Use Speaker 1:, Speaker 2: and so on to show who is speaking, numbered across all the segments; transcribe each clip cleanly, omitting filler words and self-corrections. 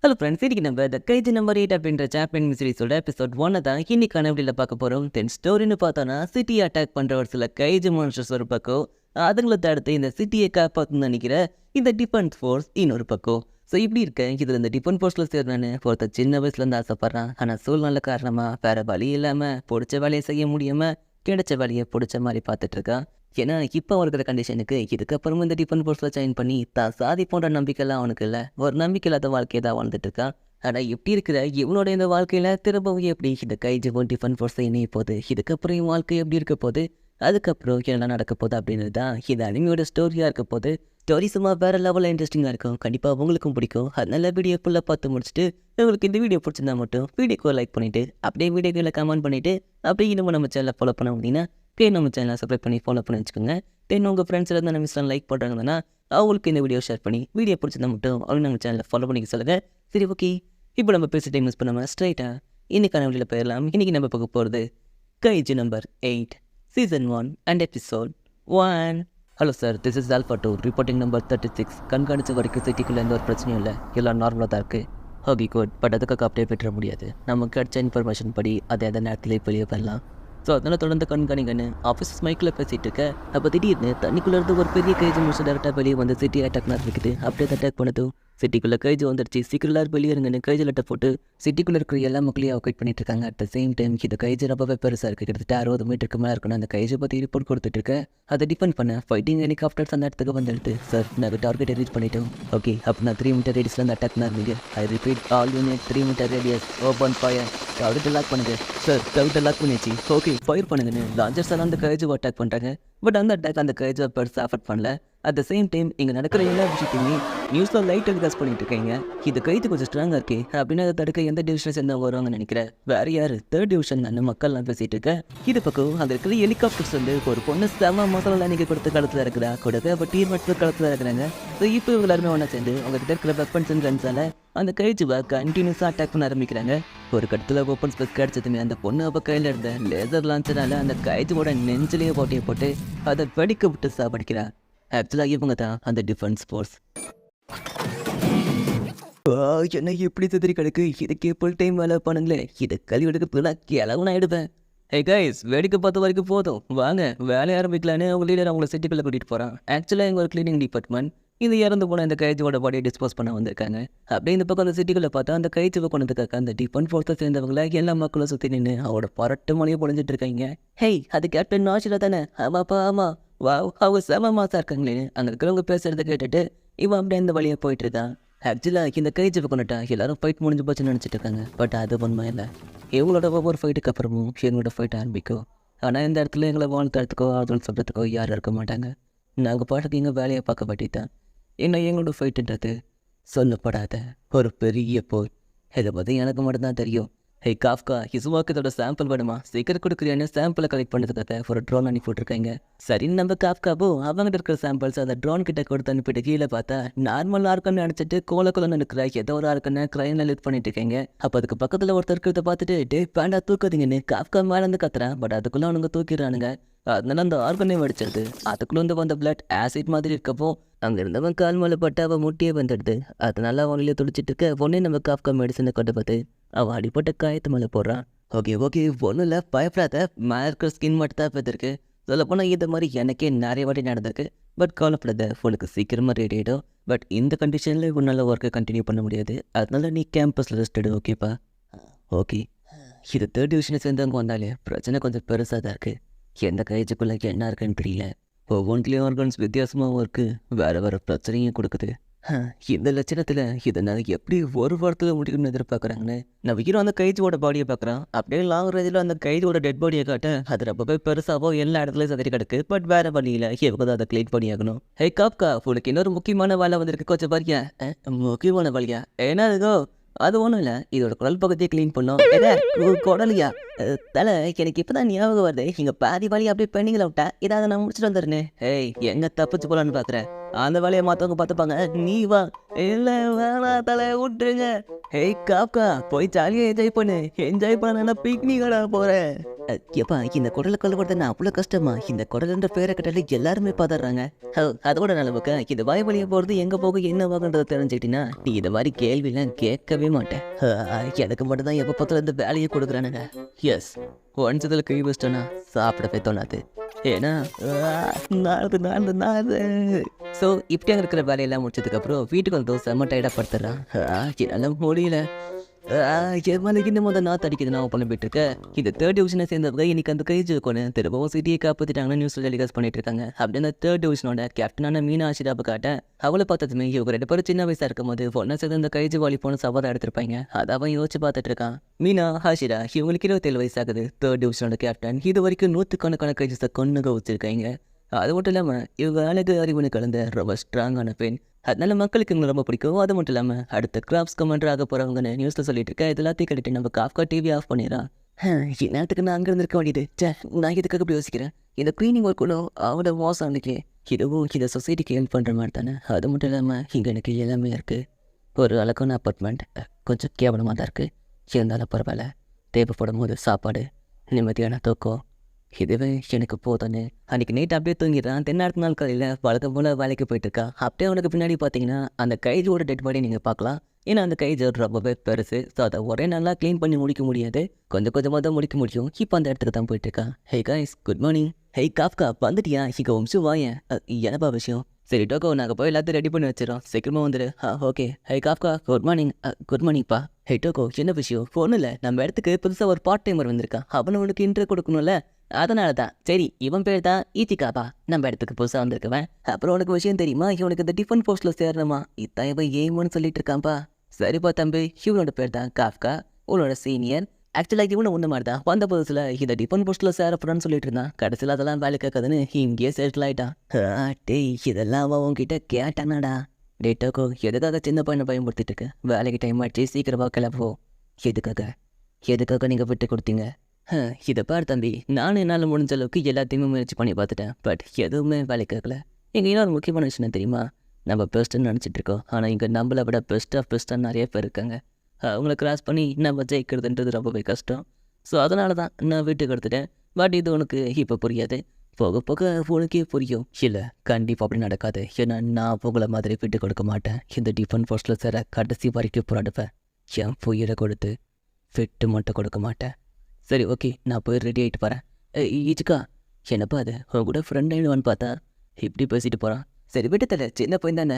Speaker 1: Hello friends, இன்னைக்கு நம்ம த கைஜி number 8 அப்படின்ற சாம்பியன் சீரிஸோட எபிசோட் 1 தான் இன்னைக்கான வீடியோவில் பார்க்க போகிறோம். தென் ஸ்டோரின்னு பார்த்தோன்னா சிட்டி அட்டாக் பண்ணுற ஒரு சில கைஜி மான்ஸ்டர்ஸ் ஒரு பக்கம், அதுங்களை தடுத்து இந்த சிட்டியை காப்பாற்றணும்னு நினைக்கிற இந்த டிஃபென்ஸ் ஃபோர்ஸ் இன்னொரு பக்கம். ஸோ இப்படி இருக்க இதில் இந்த டிஃபென்ஸ் ஃபோர்ஸில் சேரணுன்னு ஒருத்தர் சின்ன வயசுலேருந்து ஆசைப்பட்றான். ஆனால் சூழ்நிலை காரணமாக வேறு வழி இல்லாமல் பிடிச்ச வேலையை செய்ய முடியாமல் கிடைச்ச வேலையை பிடிச்ச மாதிரி பார்த்துட்டு இருக்கான். ஏன்னா இப்போ இருக்கிற கண்டிஷனுக்கு இதுக்கப்புறமும் இந்த டிஃபென்ஸ் ஃபோர்ஸில் ஜாயின் பண்ணி தான் சாதி போன்ற நம்பிக்கைலாம் அவனுக்கு இல்லை. ஒரு நம்பிக்கை இல்லாத வாழ்க்கையை தான் வாழ்ந்துட்டு இருக்கான். ஆனால் இப்படி இருக்கிற இவனோட இந்த வாழ்க்கையில் திரும்பவும் எப்படி இந்த கைஜிவும் டிஃபென்ஸ் ஃபோர்ஸை இணைய போகுது, இதுக்கப்புறம் என் வாழ்க்கை எப்படி இருக்க போகுது, அதுக்கப்புறம் என்ன நடக்க போகுது அப்படின்னு தான் இது அனிமையோட ஸ்டோரியாக இருக்க போது. ஸ்டோரி சும்மா வேறு லெவலில் இன்ட்ரெஸ்டிங்காக இருக்கும். கண்டிப்பாக உங்களுக்கும் பிடிக்கும். அதனால வீடியோ ஃபுல்லாக பார்த்து முடிச்சுட்டு உங்களுக்கு இந்த வீடியோ பிடிச்சிருந்தா மட்டும் வீடியோக்கு லைக் பண்ணிவிட்டு அப்படியே வீடியோவில் கமெண்ட் பண்ணிவிட்டு அப்படியே இன்னும் நம்ம சேனலில் ஃபாலோ பண்ண அப்படின்னா நம்ம சேனலை சப்ஸ்கிரைப் பண்ணி ஃபாலோ பண்ணி வச்சுக்கோங்க. தென் உங்கள் ஃப்ரெண்ட்ஸ் இருந்தால் நம்ம சேனல் லைக் பண்ணுறாங்கன்னா அவங்களுக்கு இந்த வீடியோ ஷேர் பண்ணி வீடியோ பிடிச்சிருந்தா மட்டும் அவங்க நம்ம சேனலை ஃபாலோ பண்ணிக்க சொல்லுங்கள். சரி, ஓகே. இப்போ நம்ம பேச டைம் மிஸ் பண்ணாமல் ஸ்ட்ரைட்டாக இன்றைக்கான வீடியோவில் போயிடலாம். இன்றைக்கி நம்ம பார்க்க போகிறது Kaiju number 8 season 1 and episode 1. Hello sir, this is alpha 2 reporting number 36. கண்காணிச்ச வரைக்கும் சிட்டிக்குள்ளே எந்த ஒரு பிரச்சனையும் இல்லை, எல்லாம் நார்மலாக தான் இருக்குது. Okay good. பட் அதுக்காக அப்படியே பெற்ற முடியாது. நமக்கு கிடைச்ச இன்ஃபர்மேஷன் படி அதை அந்த நேரத்திலே வெளியே பண்ணலாம். ஸோ அதனால் தொடர்ந்து கண்காணிங்கன்னு ஆஃபீஸ் மைக்கில் பேசிகிட்டு இருக்க. அப்போ திடீர்னு தண்ணிக்குள்ளே இருந்து ஒரு பெரிய கைஜி முடிச்சு டேரெக்டாக வெளியே வந்து சிட்டி அட்டாக் நடந்துக்குது. அப்படியே அட்டாக் பண்ணதும் சிட்டிக்குள்ளே கைஜி வந்துடுச்சு. சீக்கிரம் வெளியே இருங்கன்னு கைஜி லெட்டர் போட்டு சிட்டிக்குள்ளே இருக்கிற எல்லா மக்களையும் அவாய்ட் பண்ணிட்டு இருக்காங்க. அட் த சேம் டைம் இந்த கைஜி ரொம்பவே பெருசாக இருக்குது. கிட்டத்தட்ட 60 மீட்டருக்கு மேலே இருக்கணும். அந்த கைஜை பற்றி ரிப்போர்ட் கொடுத்துட்டு இருக்க. அதை டிஃபெண்ட் பண்ண ஃபைட்டிங் ஹெலிகாப்டர்ஸ் அந்த இடத்துக்கு வந்துடுது. சார், நாங்கள் டார்கெட்டை ரீச் பண்ணிட்டோம். ஓகே, அப்போ நான் 3 மீட்டர் ரேடியஸில் அந்த அட்டாக் நடந்தீங்க. I repeat, all unit 3 metre radius open fire. டார்கெட்டை லாக் பண்ணுங்க. சார், டார்கெட்டை லாக் பண்ணியாச்சு. ஓகே, ஃபயர் பண்ணுங்கன்னு லான்ச்சர்ஸ் எல்லாம் அந்த கைஜுவை அட்டாக் பண்ணுறாங்க. பட் அந்த அட்டாக் அந்த கைஜுவை பெருசாக அஃபெக்ட் பண்ணல. அட் த சேம் டைம் இங்கே நடக்கிற எல்லா விஷயத்தையுமே நியூஸில் லைட் டெலிகாஸ்ட் பண்ணிட்டு இருக்கீங்க. இது கைது கொஞ்சம் ஸ்ட்ராங்காக இருக்கே அப்படின்னு அதை தடுக்க எந்த டிவிஷன்ஸ் என்ன வருவாங்கன்னு நினைக்கிறேன். வேறு யார், 3rd டிவிஷன் நான் மக்கள்லாம் பேசிகிட்டு இருக்கேன். இது பக்கம் அங்கே இருக்கிற ஹெலிகாப்டர்ஸ் வந்து ஒரு பொண்ணு செம மசாலா நீங்கள் கொடுத்த காலத்தில் இருக்கிறா கொடுக்க. அப்போ டீர் மட்டும் காலத்தில் இருக்கிறாங்க. ஸோ இப்போ இவங்க எல்லாருமே ஒன்றா சேர்ந்து உங்ககிட்ட இருக்கிற வெப்பன்ஸ் அண்ட் கன்ஸால் அந்த கைஜுவை கண்டினியூஸாக அட்டாக் பண்ண ஆரம்பிக்கிறாங்க. ஒரு கட்டத்தில் ஓப்பன் ஸ்பேஸ் கிடச்சதுமே அந்த பொண்ணு அப்போ கையில் இருந்த லேசர் லான்ச்சரால் அந்த கைஜுவோட நெஞ்சிலேயே போட்டியை போட்டு அதை வெடிக்க விட்டு சாப்பிடுக்கிறா. ஆக்சுவலாக இவங்க தான் அந்த டிஃபென்ஸ் ஃபோர்ஸ். என்ன எப்படி தெரிஞ்சு கிடக்கு, இதுக்கு ஃபுல் டைம் வேலை பண்ணுங்களே. இதை கல்வி எடுக்க கிளவு நான் எடுப்பேன். ஹே கைஸ், வேடிக்கை பார்த்த வரைக்கும் போதும், வாங்க வேலையை ஆரம்பிக்கலான்னு அவங்க லீடர் அவங்கள சிட்டிக்குள்ளே கூட்டிகிட்டு போகிறான். ஆக்சுவலாக எங்கள் ஒரு கிளீனிங் டிபார்ட்மெண்ட் இந்த இறந்து போன இந்த கைஜோட பாடியை டிஸ்போஸ் பண்ண வந்திருக்காங்க. அப்படியே இந்த பக்கம் அந்த சிட்டிக்குள்ளே பார்த்தா அந்த கைஜுவை கொண்டதுக்காக அந்த டிஃபென்ஸ் ஃபோர்ஸை சேர்ந்தவங்கள எல்லா மக்களும் சுற்றி நின்று அவரோட பரட்டு மொழியை பொழிஞ்சிட்டு இருக்காங்க. ஹேய், அது கேப்டன் நாஷிலா தானே? ஆமாப்பா ஆமாம். வா, அவங்க செம மாசா இருக்காங்களேன்னு அங்கே இருக்கிறவங்க பேசுகிறத கேட்டுட்டு இவன் அப்படியே இந்த வழியாக போயிட்டு இருக்கான். ஆக்சுவலாக இந்த கைஜுவை கொண்டுட்டா எல்லாரும் ஃபைட் முடிஞ்சு போச்சுன்னு நினச்சிட்டு இருக்காங்க. பட் அது உண்மை இல்லை. இவங்களோட ஒவ்வொரு ஃபைட்டுக்கு அப்புறமும் எங்களோட ஃபைட் ஆரம்பிக்கும். ஆனால் இந்த இடத்துல எங்களை வாழ்த்துறதுக்கோ ஆதரவு சொல்கிறதுக்கோ யாரும் இருக்க மாட்டாங்க. நாங்கள் பாட்டுக்கு எங்கள் வேலையை பார்க்க மாட்டேதான். இன்னும் எங்களோட ஃபைட்டுன்றது சொல்லப்படாத ஒரு பெரிய போர். இதை பற்றி எனக்கு மட்டும்தான் தெரியும். ஹே காஃப்கா, இசுவாக்கு இதோட சாம்பிள் வேணுமா? சீக்கிரம் கொடுக்குறேன்னு சாம்பிளை கலெக்ட் பண்ணுறதுக்காக ஒரு ட்ரோன் அனுப்பிவிட்ருக்காங்க. சரின்னு நம்ம காஃப்காவோ அவங்ககிட்ட இருக்கிற சாம்பிள்ஸ் அந்த ட்ரோன் கிட்ட கொடுத்து அனுப்பிட்டு கீழே பார்த்தா நார்மல் ஆர்க்கன்னு நினச்சிட்டு கோலக்குள்ளன்னு இருக்கிற ஏதோ ஒரு ஆர்க்கன்னு க்ரைனில் லிட் பண்ணிட்டு இருக்கீங்க. அப்போ அதுக்கு பக்கத்தில் ஒருத்தர் இருக்கிறத பார்த்துட்டு டே பேண்டா தூக்காதீங்கன்னு காஃப்கா மேலே வந்து கத்துறான். பட் அதுக்குள்ளே அவனுங்க தூக்கிடுறானுங்க. அதனால அந்த ஆர்கனே வெடிச்சிருது. அதுக்குள்ளே வந்த பிளட் ஆசிட் மாதிரி இருக்கப்போ அங்கே இருந்தவன் கால் மேலே பட்டு அவன் முட்டியே வந்துடுது. அதனால அவனிலே துடிச்சிட்டு இருக்க உடனே நம்ம காஃப்கா மெடிசனை கொண்டு பார்த்து அவன் அடிப்பட்ட காயத்து மேலே போடுறான். ஓகே ஒன்றும் இல்லை, பயப்படாத. மேலே இருக்கிற ஸ்கின் மட்டும் தான் பார்த்துருக்கு. சொல்லப்போனால் இந்த மாதிரி எனக்கே நிறைய வாட்டி நடந்திருக்கு. பட் கவலைப்படாத, உனக்கு சீக்கிரமாக ரெடி ஆகிடும். பட் இந்த கண்டிஷனில் உன்னால் ஒர்க்கை கண்டினியூ பண்ண முடியாது. அதனால நீ கேம்பஸில் ரெஸ்ட் எடு. ஓகேப்பா? ஓகே. இது 3rd டிவிஷனை சேர்ந்தவங்க வந்தாலே பிரச்சனை கொஞ்சம் பெருசாக தான் இருக்குது. எந்த கைஜுக்குள்ளே என்ன இருக்குன்னு தெரியல. ஒவ்வொன்றிலையும் ஆர்கன்ஸ் வித்தியாசமாகவும் இருக்குது. வேறு பிரச்சனையும் கொடுக்குது. இந்த லட்சணத்தில் இதை நான் எப்படி ஒரு வாரத்தில் முடிக்கணும்னு எதிர்பார்க்குறாங்கன்னு நம்ம ஹீரோ அந்த கைஜோட பாடியை பார்க்குறான். அப்படியே லாங் ரேஞ்சில் அந்த கைஜோட டெட் பாடியை காட்ட அது ரொம்பவே பெருசாகவோ எல்லா இடத்துலையும் சதறி கிடக்கு. பட் வேறு வழியில் இவங்க தான் அதை க்ளீன் பண்ணியாகணும். ஹே காப்கா, உனக்கு இன்னொரு முக்கியமான வேலை வந்திருக்கு. கொஞ்சம் பாரியா? முக்கியமான வேலையா? என்ன இருக்கோ? அது ஒன்றும் இல்லை, இதோட குடல் பக்கத்தையே க்ளீன் பண்ணோம். குடலையா? தலை, எனக்கு இப்போ தான் ஞாபகம் வருது. இங்கே பாதி வழி அப்படியே பெண்டிங்கில் விட்டா இதை நான் முடிச்சுட்டு வந்துடுறேன். ஏய், எங்கே தப்பிச்சு போகலான்னு பார்க்குறேன்? அந்த வேலையை மற்றவங்க பார்த்துப்பாங்க, நீ வா. இல்லை வேணா தலை விட்டுருங்க. ஹேய் காக்கா, போய் ஜாலியாக என்ஜாய் பண்ணு. என்ஜாய் பண்ண பிக்னிக்கடா போகிறேன். எப்பா இந்த குடலை கொல்லப்படுறது நான் அவ்வளோ கஷ்டமா? இந்த குடலுன்ற பேரை கட்டால எல்லாருமே பார்த்துடுறாங்க. அதோட நிலவுக்கு இந்த வாய் வழியை போகிறது எங்கே போக என்ன வாங்கன்றதை தெரிஞ்சுக்கிட்டீங்கன்னா நீ இந்த மாதிரி கேள்வியெல்லாம் கேட்கவே மாட்டேன். எனக்கு மட்டும் தான் எப்போ பார்த்தாலும் இந்த வேலையை கொடுக்குறானுங்க. எஸ், ஒன்சத்தில் கை வச்சிட்டோன்னா சாப்பிடவே தோணாது. ஏன்னா ஸோ இப்படி அங்கே இருக்கிற வேலையெல்லாம் முடிச்சதுக்கப்புறம் வீட்டுக்கு வந்து செம்ம டயர்டாக படுத்துறான். என்னால் முடியல. இன்னும் நாற்று அடிக்குது நான் புலம்பிட்டு இருக்கேன். இந்த தேர்ட் டிவிஷனை சேர்ந்தவங்க இன்னைக்கு அந்த கைஜ் கொண்டு திரும்பவும் சிட்டியை காப்பாற்றிட்டாங்கன்னு நியூஸில் டெலிகாஸ்ட் பண்ணிட்டு இருக்காங்க. அப்படி அந்த தேர்ட் டிவிஷனோட கேப்டனான மீனா ஆஷிராவை காட்ட அவளை பார்த்ததுமே இவங்க 2 பேரும் சின்ன வயசாக இருக்கும் போது ஒன்றா சேர்ந்து இந்த கைஜ் வாலி போன சவாலை எடுத்திருப்பாங்க. அதை அவன் யோசிச்சு பார்த்துட்டு இருக்கான். மீனா ஹாஷிரா இவங்களுக்கு 27 வயசாகுது. தேர்ட் டிவிஷனோட கேப்டன் இது வரைக்கும் 100கணக்கான கைஜஸை கொண்டு வச்சிருக்காங்க. அது மட்டும் இல்லாமல் இவங்க அழகு அறிவுன்னு கலந்த ரொம்ப ஸ்ட்ராங்கான பெண். அதனால மக்களுக்கு இவங்க ரொம்ப பிடிக்கும். அது மட்டும் இல்லாமல் அடுத்த கிராப்ஸ் கமெண்டர் ஆக போகிறவங்கன்னு நியூஸில் சொல்லிட்டு இருக்கேன். இது எல்லாத்தையும் கேட்டுட்டு நம்ம காஃப்கா டிவி ஆஃப் பண்ணிடுறான். நேரத்துக்கு நான் அங்கே இருந்திருக்க வேண்டியது. நான் இதுக்காக இப்படி யோசிக்கிறேன். இந்த க்ளீனிங் ஒர்க்கணும் அவட மோசம் அன்றைக்கி இதுவும் இந்த சொசைட்டிக்கு ஹெல்ப் பண்ணுற மாதிரி தானே. அது மட்டும் இல்லாமல் இங்கே எனக்கு எல்லாமே இருக்குது. ஒரு அழகான அப்பார்ட்மெண்ட், கொஞ்சம் கேவலமாக தான் இருக்குது. இருந்தாலும் பரவாயில்ல. தேவைப்படும் போது சாப்பாடு, நிம்மதியான தூக்கம், இதுவே எனக்கு போதும்னு அன்றைக்கி நைட் அப்படியே தூங்கிடுறான். தென்னாட்டு நாள் காலையில் வழக்கம் போல் வேலைக்கு போயிட்டுருக்கா. அப்படியே அவனுக்கு பின்னாடி பார்த்தீங்கன்னா அந்த கைஜோட டெட் பாடி நீங்கள் பார்க்கலாம். ஏன்னா அந்த கைஜோ ரொம்பவே பெருசு. ஸோ அதை ஒரே நல்லா க்ளீன் பண்ணி முடிக்க முடியாது, கொஞ்சம் கொஞ்சமாக தான் முடிக்க முடியும். இப்போ அந்த இடத்துக்கு தான் போயிட்டுருக்கான். Hey guys, good morning. Hey Kafka, வந்துட்டியா? இங்கே வம்சம் வாயேன். என்னப்பா விஷயம்? சரி டோக்கோ, நாங்கள் போய் எல்லாத்தையும் ரெடி பண்ணி வச்சிடறோம், சீக்கிரமாக வந்துடு. ஓகே. ஹே காஃப்கா, குட் மார்னிங். குட் மார்னிங்ப்பா. ஹே டோக்கோ, என்ன விஷயம்? ஒன்றும் இல்லை, நம்ம இடத்துக்கு புதுசாக ஒரு பார்ட் டைமர் வந்திருக்கான். அவனை உனக்கு இன்ட்ரோ கொடுக்கணும்ல, அதனால தான். சரி, இவன் பேர் தான் ஈத்திகாப்பா, நம்ம இடத்துக்கு புதுசாக வந்திருக்குவேன். அப்புறம் உனக்கு விஷயம் தெரியுமா? இவனுக்கு இந்த டிஃபன் போஸ்ட்டில் சேரணுமா? இதான் இவன் ஏமோன்னு சொல்லிட்டு இருக்கான்ப்பா. சரிப்பா தம்பி, இவனோட பேர் தான் காஃப்கா, உன்னோட சீனியர். ஆக்சுவலாக இவனை ஒன்று மாதிரி தான் வந்த புதுசில் இந்த டிஃபன் போஸ்ட்டில் சேரப்படுறான்னு சொல்லிட்டு இருந்தான். கடைசியில் அதெல்லாம் வேலை கேட்காதுன்னு இங்கேயே செட்டில் ஆகிட்டான். டேய், இதெல்லாம் அவன் உங்ககிட்ட கேட்டானாடா? டே டோக்கோ, எதுக்காக சின்ன பையனை பயன்படுத்திட்டு இருக்கு? வேலைக்கு டைம் ஆச்சு, சீக்கிரமாக கிளப்போ. எதுக்காக நீங்கள் விட்டு கொடுத்தீங்க? இதை பார் தம்பி, நானும் என்னால் முடிஞ்ச அளவுக்கு எல்லாத்தையுமே முயற்சி பண்ணி பார்த்துட்டேன். பட் எதுவுமே வேலை கேட்கல. எங்கள் இன்னொரு முக்கியமான விஷயம் தெரியுமா? நம்ம பெஸ்ட்டுன்னு நினச்சிட்டு இருக்கோம், ஆனால் இங்கே நம்மளை விட பெஸ்ட்டாக நிறைய பேர் இருக்காங்க. அவங்கள கிராஸ் பண்ணி நம்ம ஜெயிக்கிறதுன்றது ரொம்பவே கஷ்டம். ஸோ அதனால தான் நான் வீட்டுக்கு எடுத்துட்டேன். பட் இது உனக்கு இப்போ புரியாது, போக போக உனக்கே புரியும். இல்லை, கண்டிப்பாக அப்படி நடக்காது. ஏன்னா நான் உங்களை மாதிரி விட்டு கொடுக்க மாட்டேன். இந்த டிஃபன் போஸ்ட்டில் சேர கடைசி வரைக்கும் போராடுவேன். என் புயலை கொடுத்து விட்டு மட்டும் கொடுக்க மாட்டேன். சரி, ஓகே, நான் போய் ரெடி ஆகிட்டு போகிறேன். ஈச்சுக்கா, என்னப்பா அது உன் கூட ஃப்ரெண்ட் ஆகிடுவான்னு பார்த்தா இப்படி பேசிட்டு போகிறான். சரி விட்டு தலை, சின்ன பையன் தானே.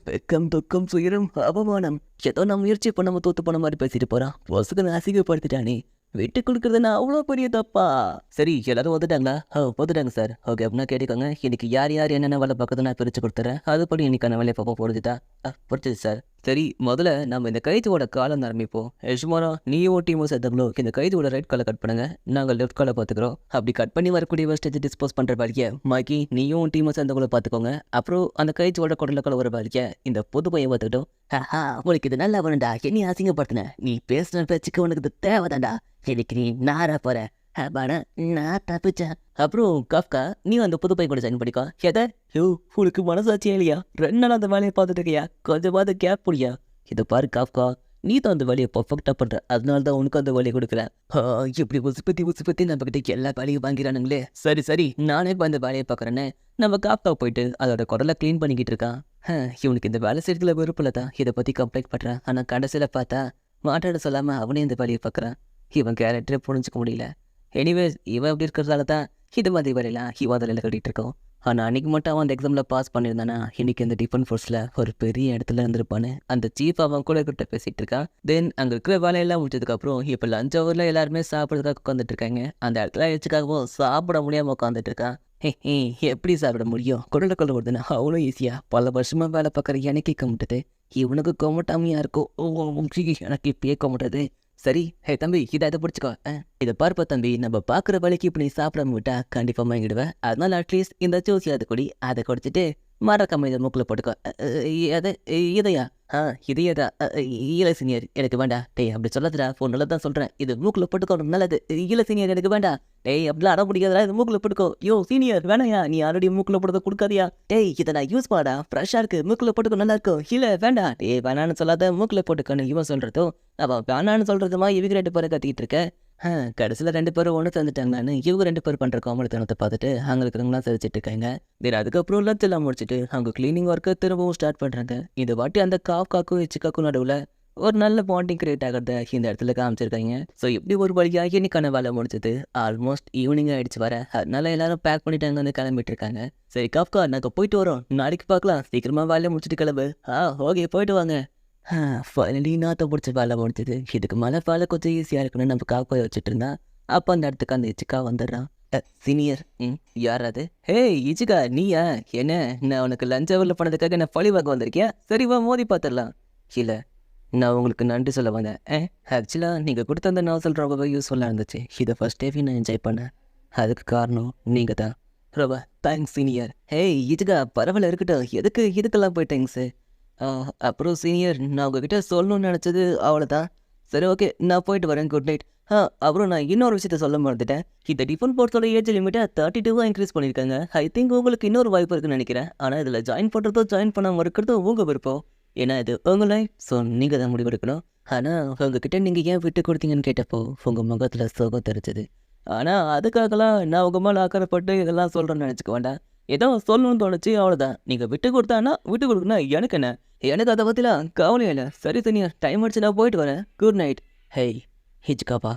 Speaker 1: வெக்கம் துக்கம் துயரம் அவமானம் ஏதோ நான் முயற்சி பண்ணாம தோத்து போன மாதிரி பேசிட்டு போகிறான். பொசுக்கு அசிங்கப்படுத்திட்டானே. விட்டு கொடுக்குறதுன்னா அவ்வளோ பெரிய தப்பா? சரி, எல்லாரும் வந்துட்டாங்களா? வந்துட்டாங்க சார். ஓகே, அப்படின்னா கேட்டுக்கோங்க. இன்னைக்கு யார் என்னென்ன வேலை பார்க்குறது நான் பிரித்து கொடுத்துறேன். அதுபடி இன்னைக்கான வேலையை பார்ப்போம். புரிஞ்சுதா? புரிஞ்சுது சார். சரி, முதல்ல நம்ம இந்த கைதியோட காலம் ஆரம்பிப்போம். யஷ்மாரா, நீயும் டீமும் சேர்ந்தவங்களோ இந்த கைதியோட ரைட் காலை கட் பண்ணுங்க, நாங்கள் லெஃப்ட் காலை பார்த்துக்குறோம். அப்படி கட் பண்ணி வரக்கூடிய வேஸ்டேஜ் டிஸ்போஸ் பண்ணுற வேலையை மாக்கி நீயும் டீமும் சேர்ந்தவங்களோ பார்த்துக்கோங்க. அப்புறம் அந்த கைதியோட குடலுக்குள்ள ஒரு வேலையை இந்த புது பையன் பார்த்துக்கிட்டோம். உனக்கு இது நல்லா வேணும்டா, என்ன அசிங்கப்படுத்தின? நீ பேசுன பேச்சுக்கு உனக்கு இது தேவைதான்டா. எனக்கு நீ நாரா போற. நான் தப்பிச்சேன். அப்புறம் காஃப்கா, நீ அந்த புது பையன் கூட ஜாயின் பண்ணிக்கோ. எதை? உனக்கு மனசாட்சியா இல்லையா? 2 நாள் அந்த வேலையை பார்த்துட்டு இருக்கியா? கொஞ்சமாவது கேப் புரியா? இதை பாரு காஃப்கா, நீ தான் அந்த வேலையை பர்ஃபெக்டாக பண்ணுற, அதனால தான் உனக்கு அந்த வேலையை கொடுக்குறேன். இப்படி உசுப்பத்தி நம்மக்கிட்ட எல்லா வேலையும் வாங்கிறானுங்களே. சரி, நானே இப்போ அந்த வேலையை பார்க்குறேன்னு நம்ம காஃப்கா போயிட்டு அதோட குடலை க்ளீன் பண்ணிக்கிட்டு இருக்கான். இவனுக்கு இந்த வேலை செய்யறதுல விருப்பம் தான். இதை பற்றி கம்ப்ளைண்ட் பண்ணுறேன். ஆனால் கடைசியில் பார்த்தா மாட்டாட சொல்லாமல் அவனே இந்த வேலையை பார்க்குறான். இவன் கேரக்டரே புரிஞ்சிக்க முடியல. எனிவேஸ், இவன் எப்படி இருக்கிறதால தான் இது மாதிரி வரையலாம் இவன் அதில் கட்டிகிட்டு இருக்கோம். ஆனால் அன்றைக்கி மட்டும் அவன் அந்த எக்ஸாமில் பாஸ் பண்ணியிருந்தானா இன்றைக்கி அந்த டிஃபன் ஃபோர்ஸில் ஒரு பெரிய இடத்துல இருந்திருப்பான்னு அந்த சீஃப் அவன் கூட கிட்ட பேசிகிட்டு இருக்கான். தென் அங்கே இருக்கிற வேலையெல்லாம் முடிச்சதுக்கப்புறம் இப்போ லஞ்ச் ஹவரில் எல்லாருமே சாப்பிட்றதுக்காக உட்காந்துட்டு இருக்காங்க. அந்த இடத்துல வச்சுக்காகவும் சாப்பிட முடியாமல் உட்காந்துட்டு இருக்கான். எப்படி சாப்பிட முடியும்? குடலுக்குள்ள வருதுன்னா அவ்வளோ ஈஸியாக பல வருஷமாக வேலை பார்க்குற எனக்கு கம்முட்டது. இவனுக்கு கொமட்டாமையாக இருக்கும். எனக்கு இப்பயே கொமட்டது. சரி, தம்பி, இதை பிடிச்சிக்கோ. இதை பார்ப்ப தம்பி, நம்ம பார்க்குற வேலைக்கு இப்போ நீ சாப்பிடாம விட்டா கண்டிப்பாக வாங்கிடுவேன். அதனால அட்லீஸ்ட் இந்த ஜூஸியாவது குடி. அதை குடிச்சிட்டு மறக்காம இதை மூக்கில் போட்டுக்கோ. எது இதையா? இதையதா? இல்லை சீனியர் எனக்கு வேண்டாம். டேய் அப்படி சொல்லாதடா, ஃபோனில் தான் சொல்கிறேன். இது மூக்கில் போட்டுக்கோ நல்லது. இல்லை சீனியர் எனக்கு வேண்டாம். டேய் அப்படிலாம் அட முடியாதடா, இது மூக்கில் போட்டுக்கோ. யோ சீனியர் வேணாயா, நீ ஆல்ரெடி மூக்கில் போடுறத கொடுக்காதியா? டேய் இதை நான் யூஸ் பண்ணடா, ஃப்ரெஷ்ஷாக இருக்குது, மூக்கில் போட்டுக்கோ நல்லா இருக்கும். இல்லை வேண்டாம். டேய் வேணான்னு சொல்லாத, மூக்கில் போட்டுக்கோன்னு இவன் சொல்கிறதும் அவன் வேணான்னு சொல்கிறதுமா இவங்க 2 பேரும் கத்திக்கிட்டு இருக்க. கடைசியில் 2 பேரும் ஒன்று தந்துட்டாங்கன்னு இவங்க 2 பேர் பண்ணுற காமெடித்தனத்தை பார்த்துட்டு அங்கே இருக்கிறவங்களாம் சிரிச்சிட்டு இருக்காங்க. தென் அதுக்கப்புறம் லஞ்ச் எல்லாம் முடிச்சுட்டு அவங்க க்ளீனிங் ஒர்க்கை திரும்பவும் ஸ்டார்ட் பண்ணுறாங்க. இந்த வாட்டி அந்த காக்கும் இச்சிக்காக்கும் நடுவில் ஒரு நல்ல பாண்டிங் கிரியேட் ஆகிறத இந்த இடத்துல காமிச்சிருக்காங்க. ஸோ இப்படி ஒரு வழியாக இன்னைக்கான வேலை முடிச்சது. ஆல்மோஸ்ட் ஈவினிங் ஆகிடுச்சு வர, அதனால எல்லாரும் பேக் பண்ணிட்டாங்க வந்து கிளம்பிட்டு இருக்காங்க. சரி காப்கா நாங்கள் போயிட்டு வரோம், நாளைக்கு பார்க்கலாம், சீக்கிரமாக வேலையை முடிச்சுட்டு கிளம்பு. ஓகே போயிட்டு வாங்க. ஃபைனலி நாற்றம் பிடிச்ச வேலை முடிஞ்சது. இதுக்கு மேலே வேலை கொஞ்சம் ஈஸியாக இருக்குன்னு நம்ம காப்பாய் வச்சுட்டு இருந்தா அப்போ அந்த இடத்துக்கு அந்த இச்சிக்கா வந்துடுறான். சீனியர் யார் அது? ஹே இச்சிக்கா நீயா? என்ன நான் உனக்கு லஞ்ச் ஹவரில் பண்ணதுக்காக என்ன பழிவாக வந்திருக்கேன்? சரி வா மோதி பார்த்துடலாம். இல்லை நான் உங்களுக்கு நன்றி சொல்ல வந்தேன். ஆக்சுவலாக நீங்கள் கொடுத்த அந்த நாவல் ரொம்பவே யூஸ்ஃபுல்லாக இருந்துச்சு. இதை ஃபஸ்ட் டேவே நான் என்ஜாய் பண்ணேன். அதுக்கு காரணம் நீங்கள் தான். ரொம்ப தேங்க்ஸ் சீனியர். ஹே இச்சிக்கா பரவாயில்ல இருக்கட்டும், எதுக்கு இதுக்கெல்லாம் போய் தேங்க்ஸு? அப்புறம் சீனியர் நான் உங்ககிட்ட சொல்லணும்னு நினச்சது அவ்வளோதான். சரி ஓகே நான் போயிட்டு வரேன், குட் நைட். அப்புறம் நான் இன்னொரு விஷயத்த சொல்ல மறந்துட்டேன். இந்த டிஃபன் போர்ட்ஸோட ஏஜ் லிமிட்டை 32 இன்க்ரீஸ் பண்ணியிருக்காங்க. ஐ திங்க் உங்களுக்கு இன்னொரு வாய்ப்பு இருக்குன்னு நினைக்கிறேன். ஆனால் இதில் ஜாயின் பண்ணுறதோ ஜாயின் பண்ணாமல் இருக்கிறதோ உங்கள் விருப்பம். ஏன்னா இது உங்கள் லைஃப், ஸோ நீங்கள் தான் முடிவெடுக்கணும். ஆனால் உங்ககிட்ட நீங்கள் ஏன் விட்டு கொடுத்தீங்கன்னு கேட்டப்போ உங்கள் முகத்தில் சோகம் தெரிஞ்சது. ஆனால் அதுக்காகலாம் நான் உங்கள் மேலே ஆக்கறப்பட்டு இதெல்லாம் சொல்கிறேன்னு நினச்சிக்க வேண்டாம். ஏதோ சொல்லணும்னு தோணுச்சு அவ்வளோதான். நீங்கள் விட்டு கொடுத்தானா விட்டு கொடுக்குன்னா எனக்கு என்ன, எனக்கு அதை பற்றிலாம் கவலையே இல்லை. சரி சனியா டைம் ஆச்சு, நான் போயிட்டு வரேன், குட் நைட். ஹேய் ஹிச்காப்பா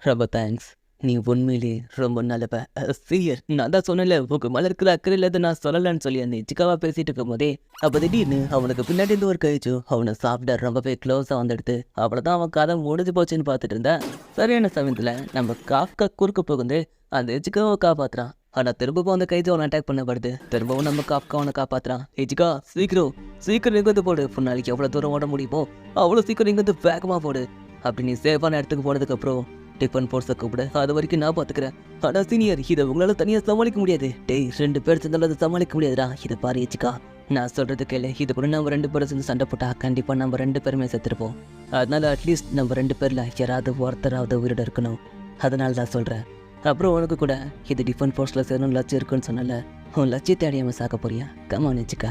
Speaker 1: ரொம்ப தேங்க்ஸ், நீ உண்மையிலே ரொம்ப நல்லப்ப. சீரியர் நான் தான் சொன்னேன்ல உங்கள் மேலே இருக்கிற அக்கறை இல்லாத நான் சொல்லலான்னு சொல்லி அந்த ஹிச்காவா பேசிகிட்டு இருக்கும் போதே அப்போ திடீர்னு அவனுக்கு பின்னாடி இருந்து ஒரு கழிச்சு அவனை சாப்பிட ரொம்பவே க்ளோஸாக வந்துடுது. அவ்வளோதான் அவன் கதை முடிஞ்சு போச்சுன்னு பார்த்துட்டு இருந்தேன். சரியான சமயத்தில் நம்ம காஃப்கா குறுக்க போகுது அந்த ஹிச்காவை காப்பாற்றுறான். ஆனால் திரும்பவும் அந்த கைது அவனை அட்டாக் பண்ணப்படுது. திரும்பவும் நம்ம காப்கா அவனை காப்பாற்றுறான். ஹிச்கா சீக்கிரம் சீக்கிரம் இங்கேருந்து போடு, நாளைக்கு எவ்வளோ தூரம் ஓட முடியுமோ அவ்வளோ சீக்கிரம் இங்கேருந்து வேகமாக போடு. அப்படி நீ சேஃபான இடத்துக்கு போனதுக்கப்புறம் டிஃபன் போர்ஸை கூப்பிடு, அது வரைக்கும் நான் பார்த்துக்கிறேன். ஆனால் சீனியர் இதை உங்களால் தனியாக சமாளிக்க முடியாது. டேய் 2 பேர் சேர்ந்தாலும் அதை சமாளிக்க முடியாதுடா. இதை பாரு ஹிச்கா, நான் சொல்கிறது கேளு. இது கூட நம்ம 2 பேரும் சேர்ந்து சண்டை போட்டா கண்டிப்பாக நம்ம 2 பேருமே செத்துருப்போம். அதனால அட்லீஸ்ட் நம்ம 2 பேரில் யாராவது ஒருத்தராவது உயிரோட இருக்கணும். அதனால தான் சொல்கிறேன். அப்புறம் உனக்கு கூட இது டிஃபன் போஸ்ட்டில் சேரணும் லட்சியம் இருக்குன்னு சொன்னல, உன் லட்சியத்தை அடையாமல் சாக்க போறியா? கமான் ஹிச்கா,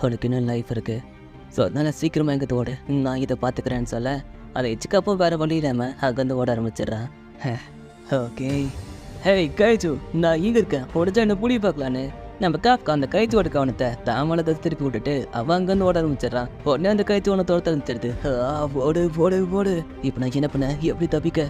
Speaker 1: உனக்கு இன்னும் லைஃப் இருக்குது. ஸோ அதனால் சீக்கிரமாக எங்கே ஓடு, நான் இதை பார்த்துக்கிறேன்னு சொல்ல அதை ஹிச்காப்போ வேறு வழி இல்லாமல் அங்கேருந்து ஓட ஆரம்பிச்சிடுறான். ஓகே ஹேய் கைச்சு நான் இங்கே இருக்கேன், உடச்சா என்ன புளி பார்க்கலான்னு நம்ம காப்கா அந்த கைச்சோட கவனத்தை தாமலை திருப்பி விட்டுட்டு அவன் அங்கேருந்து ஓட ஆரம்பிச்சிடறான். உடனே அந்த கைச்சு உன தோட்ட ஆரம்பிச்சிடுது. ஓடு ஓடு ஓடு. இப்போ நான் என்ன பண்ண, எப்படி தப்பிக்க?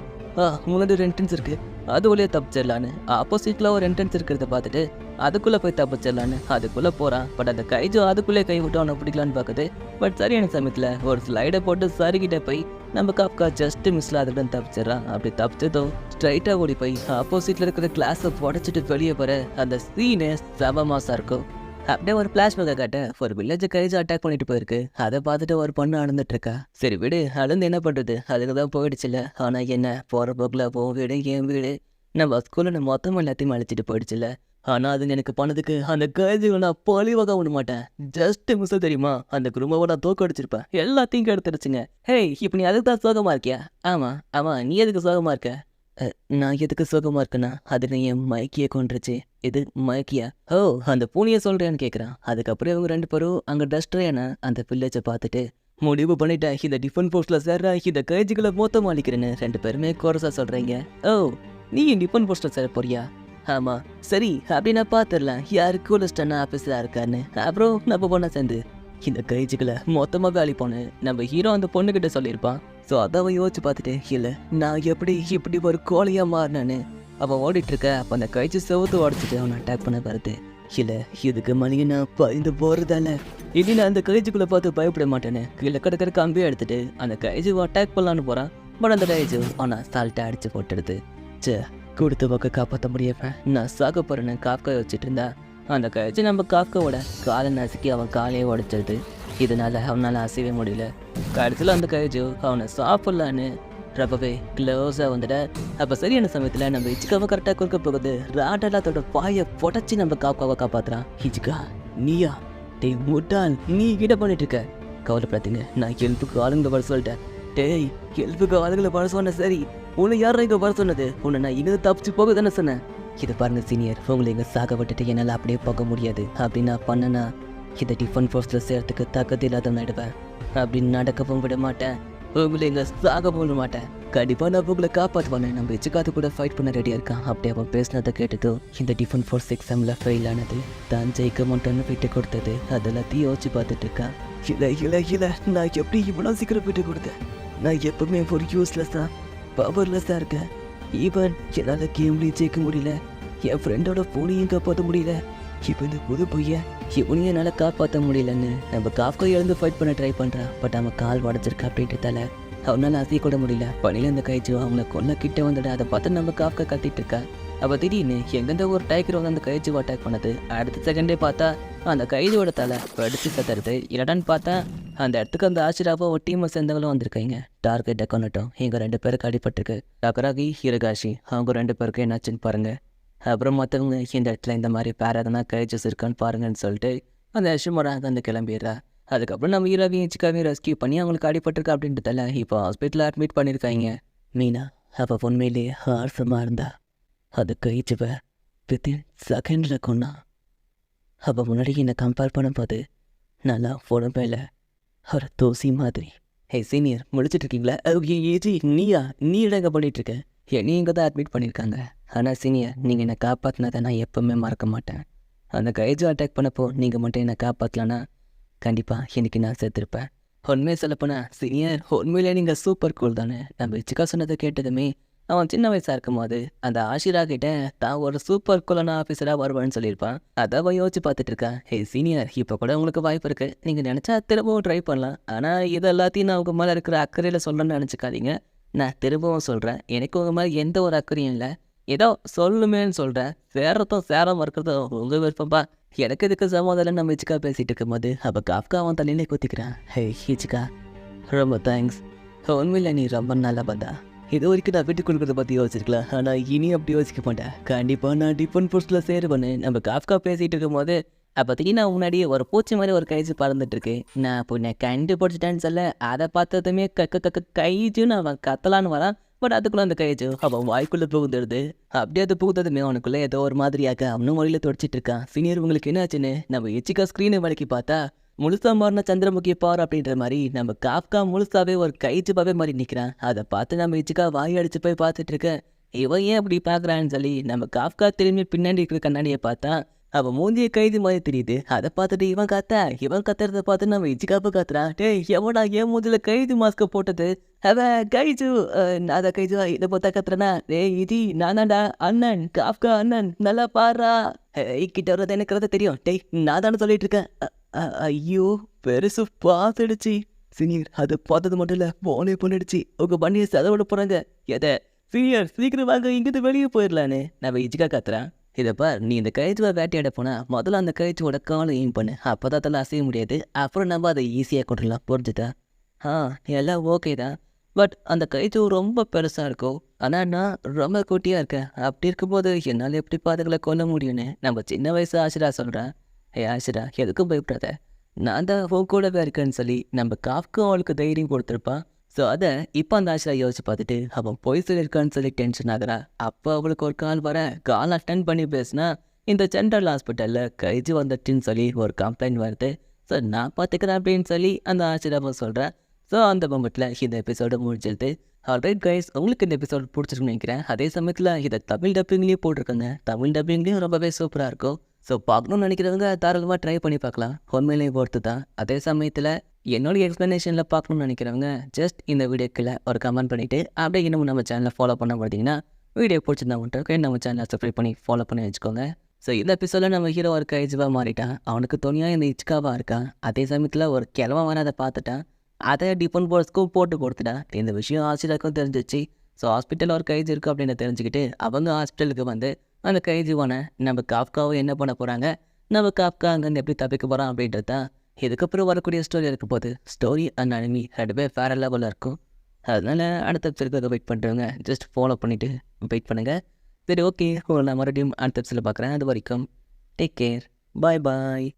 Speaker 1: முன்னாடி ஒரு என்ட்ரன்ஸ் இருக்குது, அது வழியாக தப்பிச்சிடலான்னு ஆப்போசிட்டில் ஒரு என்ட்ரன்ஸ் இருக்கிறத பார்த்துட்டு அதுக்குள்ளே போய் தப்பிச்சிடலான்னு அதுக்குள்ளே போகிறான். பட் அந்த கைஜோ அதுக்குள்ளே கை விட்டு அவனை பிடிக்கலான்னு பார்க்குது. பட் சரியான சமயத்தில் ஒரு ஸ்லைடை போட்டு சரிக்கிட்டே போய் நம்ம காப்கா ஜஸ்ட்டு மிஸ்ல அதுடன் தப்பிச்சிடறான். அப்படி தப்பிச்சதும் ஸ்ட்ரைட்டாக ஓடி போய் ஆப்போசிட்டில் இருக்கிற கிளாஸை உடச்சிட்டு வெளியே போகிற அந்த சீனே செம மாசாக இருக்கும். அப்படியே ஒரு ஃப்ளாஷ்பேக்கை காட்ட ஒரு வில்லேஜை கைஜோ அட்டாக் பண்ணிட்டு போயிருக்கு. அதை பார்த்துட்டு ஒரு பொண்ணு அழுந்துட்டு இருக்கா. சரி விடு, அழுந்து என்ன பண்ணுறது, அதுக்கு தான் போயிடுச்சுல. ஆனால் என்ன போகிற போக்கில் போ வீடு என் வீடு நம்ம ஸ்கூலில் மொத்தமாக எல்லாத்தையும் அழைச்சிட்டு போயிடுச்சுல. ஆனால் அது எனக்கு பண்ணதுக்கு அந்த கைஜுவை நான் பழிவாக விட மாட்டேன். ஜஸ்ட் மிஸ் தெரியுமா, அந்த குடும்பத்தை நான் தோக்க அடிச்சிருப்பேன், எல்லாத்தையும் கெடுத்துருச்சுங்க. ஹேய் இப்போ நீ அதுக்கு தான் சோகமாக இருக்கியா? ஆமாம் ஆமாம், நீ எதுக்கு சோகமாக இருக்க? நான் எதுக்கு சோகமாக இருக்கேன்னா அதில் என் மைக்கியை கொண்டுருச்சு. இது மைக்கியா? ஓ அந்த பூனியை சொல்கிறேன்னு கேட்குறான். அதுக்கப்புறம் இவங்க 2 பேரும் அங்கே டஸ்ட்ரேன அந்த வில்லேஜை பார்த்துட்டு முடிவு பண்ணிட்டேன், இந்த டிஃபன் போஸ்ட்டில் சேர்ற இந்த கைஜுகளை மொத்தமாக அழிக்கிறேன்னு 2 பேருமே கோரஸாக சொல்கிறீங்க. ஓ நீ டிஃபன் போஸ்ட்டில் சேர போறியா? ஆமாம் சரி அப்படின்னா பார்த்துடலாம் யாரு கூலஸ்டான ஆஃபீஸராக இருக்காருன்னு. அப்புறம் நம்ம பொண்ணை சேர்ந்து இந்த கைஜுகளை மொத்தமாக அழிப்போன்னு நம்ம ஹீரோ அந்த பொண்ணுக்கிட்ட சொல்லியிருப்பான். ஸோ அதை அவன் யோசிச்சு பார்த்துட்டு இல்லை நான் எப்படி இப்படி ஒரு கோழியாக மாறினேன்னு அவன் ஓடிட்டுருக்க. அப்போ அந்த கைச்சு செவத்து உடச்சிட்டு அவனை அட்டாக் பண்ண வருது. இல்லை இதுக்கு மணிக்கு நான் பயந்து போகிறதால இனி நான் அந்த கைஜுக்குள்ளே பார்த்து பயப்பட மாட்டேன்னு கீழே கிடக்கிற கம்பியை எடுத்துட்டு அந்த கைஜுவை அட்டாக் பண்ணலான்னு போகிறான். பட் அந்த கைஜு ஆனால் சால்ட்டை அடித்து போட்டுடுது. கொடுத்து பக்கம் காப்பாற்ற முடியாம நான் சாக போகிறேன்னு காஃப்கா வச்சுட்டு இருந்தா அந்த கைச்சு நம்ம காஃப்காவோட காலை நசுக்கி அவன் காலையே உடைச்சிடுது. இதனால அவனால் அசைவே முடியல. கடைசியில் அந்த கைஜு அவனை சாப்பிட்லான்னு ரொம்பவே க்ளோஸாக வந்துட. அப்போ சரியான சமயத்தில் நம்ம ஹிச்காவை கரெக்டாக கொடுக்க போகுது. ராட்டலாத்தோட பாயை புடச்சி நம்ம காப்காவை காப்பாற்றுறான். ஹிச்கா நீயா? டேய் முட்டாள், நீ கிட்ட பண்ணிட்டு இருக்க. கவலைப்படாதீங்க, நான் ஹெல்ப்புக்கு ஆளுங்களை வர சொல்லிட்டேன். டேய், ஹெல்ப்புக்கு ஆளுங்களை வர சொன்ன சரி, உன்னை யாரும் இங்கே வர சொன்னது? உன்னை நான் இங்கே தப்பிச்சு போக தானே சொன்னேன். இதை பாருங்க சீனியர், உங்களை இங்கே சாக விட்டுட்டு என்னால் அப்படியே போக முடியாது. அப்படி நான் பண்ணனா இதை டிஃபன் ஃபோர்ஸில் சேர்த்துக்கு தக்கத்து இல்லாத நடுவேன். அப்படின்னு நடக்கவும் விட மாட்டேன், உங்களை இங்கே சாக போட மாட்டேன். கண்டிப்பாக நான் உங்களை காப்பாற்றுவானே. நம்ம இச்சுக்காத்து கூட ஃபைட் பண்ண ரெடியாக இருக்கான். அப்படி அவன் பேசினதை கேட்டதோ இந்த டிஃபன் ஃபோர்ஸ் எக்ஸாமில் ஃபெயில் ஆனது தான் ஜெயிக்க மாட்டேன்னு விட்டு கொடுத்தது அதெல்லாத்தையும் யோசிச்சு பார்த்துட்டு இருக்கான். இல்லை நான் எப்படி இவ்வளோ சீக்கிரம் விட்டு கொடுத்தேன்? நான் எப்பவுமே ஒரு யூஸ்லெஸ்ஸாக பவர்லெஸ்ஸாக இருக்கேன். ஈவன் என்னால் கேம்லேயும் ஜெயிக்க முடியல, என் ஃப்ரெண்டோட ஃபோனையும் காப்பாற்ற முடியல. இப்போ இந்த புது பையன் இவனையும் என்னால் காப்பாற்ற முடியலன்னு நம்ம காஃப்கா எழுந்து ஃபைட் பண்ண ட்ரை பண்ணுறான். பட் அவன் கால் உடஞ்சிருக்கா அப்படின்றதால அவனால் அசைய கூட முடியல. பணியில் அந்த கைச்சு அவங்கள கொல்ல கிட்ட வந்துட. அதை பார்த்து நம்ம காஃப்கா கத்திட்டு இருக்கா. அப்போ திடீர்னு எங்கேருந்து ஒரு டைகர் வந்து அந்த கைச்சுவை அட்டாக் பண்ணது. அடுத்த செகண்டே பார்த்தா அந்த கைதியோட தலை படிச்சு கத்துறது. இல்லடான்னு பார்த்தா அந்த இடத்துக்கு அந்த ஆசிராவோ ஒரு டீமை சேர்ந்தவங்களும் வந்திருக்காங்க. டார்கெட் டெக்கோனட்டும் எங்கள் 2 பேருக்கு அடிபட்டிருக்கு. டக்கராகி ஹிரகாஷி அவங்க 2 பேருக்கு என்னாச்சுன்னு பாருங்க. அப்புறம் மற்றவங்க இந்த இடத்துல இந்த மாதிரி பேர் எதனா கைச்சஸ் இருக்கான்னு பாருங்கன்னு சொல்லிட்டு அந்த ஷிமோராக வந்து கிளம்பிடுறா. அதுக்கப்புறம் நம்ம ஹீரோவையும் சிக்காவையும் ரெஸ்கியூ பண்ணி அவங்களுக்கு அடிபட்டிருக்கு அப்படின்றதால இப்போ ஹாஸ்பிட்டலில் அட்மிட் பண்ணியிருக்காங்க. மீனா அவள் உண்மையிலேயே ஆர்சமாக இருந்தா. அது கைச்சுவை வித்தின் செகண்டில் கொண்டா. அவள் முன்னாடி என்னை கம்பேர் பண்ணும்போது நல்லா உடம்பே இல்லை, ஒரு தோசி மாதிரி. ஹே சீனியர், முடிச்சிட்டு இருக்கீங்களா? ஏஜி நீ இடங்க பண்ணிகிட்ருக்க. என்னையும் இங்கே தான் அட்மிட் பண்ணியிருக்காங்க. ஆனால் சீனியர், நீங்கள் என்னை காப்பாற்றினதை நான் எப்போவுமே மறக்க மாட்டேன். அந்த கைஜு அட்டாக் பண்ணப்போ நீங்கள் மட்டும் என்னை காப்பாற்றலன்னா கண்டிப்பாக இன்றைக்கி நான் சேர்த்துருப்பேன். உண்மையை சொல்லப்போனா சீனியர், உண்மையிலே நீங்கள் சூப்பர் கூல் தானே. நம்ம சிக்கா சொன்னதை கேட்டதுமே அவன் சின்ன வயசாக இருக்கும் போது அந்த ஆஷிரா கிட்ட தான் ஒரு சூப்பர் கூலான ஆஃபீஸராக வருவான்னு சொல்லியிருப்பான். அதை அவன் யோசிச்சு பார்த்துட்டு இருக்கான். ஹே சீனியர், இப்போ கூட உங்களுக்கு வாய்ப்பு இருக்குது, நீங்கள் நினச்சா திரும்பவும் ட்ரை பண்ணலாம். ஆனால் இது எல்லாத்தையும் நான் உங்கள் மேலே இருக்கிற அக்கறையில் சொல்லணும்னு நினச்சிக்காதீங்க. நான் திரும்பவும் சொல்கிறேன், எனக்கு உங்கள் மாதிரி எந்த ஒரு அக்கறையும் இல்லை. ஏதோ சொல்லுமேன்னு சொல்கிறேன். சேராமல் இருக்கிறதும் உங்கள் விருப்பம்பா. எனக்கு இதுக்கு சமாதானம் நம்ம இச்சிக்கா பேசிகிட்டு இருக்கும் போது அப்போ காஃப்கா அவன் தலையிலே குத்திக்கிறான். ஹே இச்சிக்கா, ரொம்ப தேங்க்ஸ். உண்மையில நீ ரொம்ப நல்லா பார்த்தா. இது வரைக்கும் நான் வீட்டுக்கு கொடுக்குறத பற்றி யோசிச்சிருக்கலாம், ஆனால் இனி அப்படி யோசிக்க மாட்டேன். கண்டிப்பாக நான் டிஃபன் போஸ்ட்டில் சேருவேன்னு நம்ம காஃப்கா பேசிகிட்டு இருக்கும் போது அப்போதைக்கு நான் முன்னாடியே ஒரு பூச்சி மாதிரி ஒரு கைஜு பறந்துட்டுருக்கு. நான் இப்போ நான் கண்டுபிடிச்சிட்டேன்னு சொல்ல அதை பார்த்ததுமே கைஜுன்னு அவன் கத்தலான்னு வரான். பட் அதுக்குள்ளே அந்த கைஜு அவன் வாய்க்குள்ளே புகுந்துடுது. அப்படியே அது புகுந்ததுமே அவனுக்குள்ளே ஏதோ ஒரு மாதிரியாக அவனும் வழியில் தொடச்சிட்டு இருக்கான். சீனியர், உங்களுக்கு என்ன ஆச்சுன்னு நம்ம எச்சிக்கா ஸ்க்ரீனை வலிக்கி பார்த்தா முழுசா மாறின சந்திரமுகி பார் அப்படின்ற மாதிரி நம்ம காஃப்கா முழுசாவே ஒரு கைஜுபாவே மாதிரி நிற்கிறான். அதை பார்த்து நம்ம இச்சிக்கா வாய் அடிச்சு போய் பார்த்துட்டு இருக்க. இவன் ஏன் அப்படி பார்க்குறான்னு சொல்லி நம்ம காஃப்கா திரும்பி பின்னாடி இருக்கிற கண்ணாடியை பார்த்தா அவன் மூஞ்சிய கைது மாதிரி தெரியுது. அதை பார்த்துட்டு இவன் கத்துறத பார்த்து நம்ம இச்சிக்காப்ப கத்துறான். டேய், எவனா என் மூஞ்சில கைது மாஸ்க போட்டது? அவன் கைஜு. நான் கைஜு இதை பார்த்தா கத்துறனா? டேய் இஜி, நானாண்டா அண்ணன், காஃப்கா அண்ணன், நல்லா பாடுறா. கிட்ட வர்றது எனக்கு தெரியும். டேய், நான் தானே சொல்லிட்டு இருக்கேன். ஐயோ, பெருசு பார்த்துடுச்சு. சீனியர், அது பார்த்தது மட்டும் இல்லை, போனே பண்ணிடுச்சு. உங்க பண்ணியை செலவிட போகிறாங்க. எதை சீனியர், சீக்கிரம் வாங்க, இங்கிட்டு வெளியே போயிடலான்னு நம்ம இச்சிக்கா கத்துறான். இதைப்பா, நீ இந்த கயிற்றுவை வேட்டையாட போனால் முதல்ல அந்த கயிற்றோட காலை எய்ம் பண்ணு. அப்போ தான் அதெல்லாம் அசைய முடியாது. அப்புறம் நம்ம அதை ஈஸியாக கொண்டுடலாம். புரிஞ்சுதா? எல்லாம் ஓகே தான். பட் அந்த கயிற்று ரொம்ப பெருசாக இருக்கும், ஆனால் நான் ரொம்ப குட்டியாக இருக்கேன். அப்படி இருக்கும்போது என்னால் எப்படி பாதுகளை கொல்ல முடியும்னு நம்ம சின்ன வயசு ஆசிரா சொல்கிறேன். ஆசிரா, எதுக்கும் பயப்படாத, நான் தான் உன் கூடவே இருக்கேன்னு சொல்லி நம்ம காஃப்க்கும் அவளுக்கு தைரியம் கொடுத்துருப்பான். ஸோ அதை இப்போ அந்த ஆசிரா யோசிச்சு பார்த்துட்டு அவன் போய் சொல்லியிருக்கான்னு சொல்லி டென்ஷன் ஆகிறா. அப்போ அவளுக்கு ஒரு கால் அட்டன் பண்ணி பேசினா இந்த ஜென்ரல் ஹாஸ்பிட்டலில் கைஜு வந்துட்டுன்னு சொல்லி ஒரு கம்ப்ளைண்ட் வருது. ஸோ நான் பார்த்துக்கிறேன் அப்படின்னு சொல்லி அந்த ஆசிராவை சொல்கிறேன். ஸோ அந்த மொமெண்ட்டில் இந்த எபிசோடு முடிச்சிருது. ஆல்ரைட் கைஸ், உங்களுக்கு இந்த எபிசோடு பிடிச்சிருக்குன்னு நினைக்கிறேன். அதே சமயத்தில் இதை தமிழ் டப்பிங்லேயே போட்டிருக்காங்க. தமிழ் டப்பிங்லேயும் ரொம்பவே சூப்பராக இருக்கும். ஸோ பார்க்கணுன்னு நினைக்கிறவங்க தாராளமாக ட்ரை பண்ணி பார்க்கலாம். உண்மையிலேயே பொறுத்து தான். அதே சமயத்தில் என்னோடய எக்ஸ்ப்ளனேஷனில் பார்க்கணுன்னு நினைக்கிறவங்க ஜஸ்ட் இந்த வீடியோக்கில் ஒரு கமெண்ட் பண்ணிவிட்டு அப்படியே இன்னமும் நம்ம சேனலை ஃபாலோ பண்ண பார்த்தீங்கன்னா வீடியோ பிடிச்சிருந்தா மட்டும் நம்ம சேனலை சப்ஸ்கிரைப் பண்ணி ஃபாலோ பண்ணி வச்சுக்கோங்க. ஸோ இந்த எபிசோடில் நம்ம ஹீரோ ஒரு கைஜுவாக மாறிட்டான். அவனுக்கு துணியாக இந்த இச்காவாக இருக்கான். அதே சமயத்தில் ஒரு கிழவன் வர அதை பார்த்துட்டான். அதை டிஃபன் போர்ட்ஸ்க்கும் போட்டு கொடுத்துட்டான். இந்த விஷயம் ஆசிரியருக்கும் தெரிஞ்சிச்சு. ஸோ ஹாஸ்பிட்டலில் ஒரு கைஜு இருக்குது அப்படின்னு தெரிஞ்சுக்கிட்டு அவங்க ஹாஸ்பிட்டலுக்கு வந்து அந்த கைஜுவான நம்ம காஃப்காவை என்ன பண்ண போகிறாங்க, நம்ம காஃப்கா அங்கேருந்து எப்படி தப்பிக்க போகிறான் அப்படின்றது தான் இதுக்கப்புறம் வரக்கூடிய ஸ்டோரி இருக்க போது. ஸ்டோரி அண்ட் அனிமி ரெண்டுமே வேறு லெவலில் இருக்கும். அதனால் அடுத்த எபிசோடுக்காக வெயிட் பண்ணுறவங்க ஜஸ்ட் ஃபாலோ பண்ணிவிட்டு வெயிட் பண்ணுங்கள். சரி, ஓகே, நான் மறுபடியும் அடுத்த எபிசோடில் பார்க்குறேன். அது வரைக்கும் டேக் கேர், பாய் பாய்.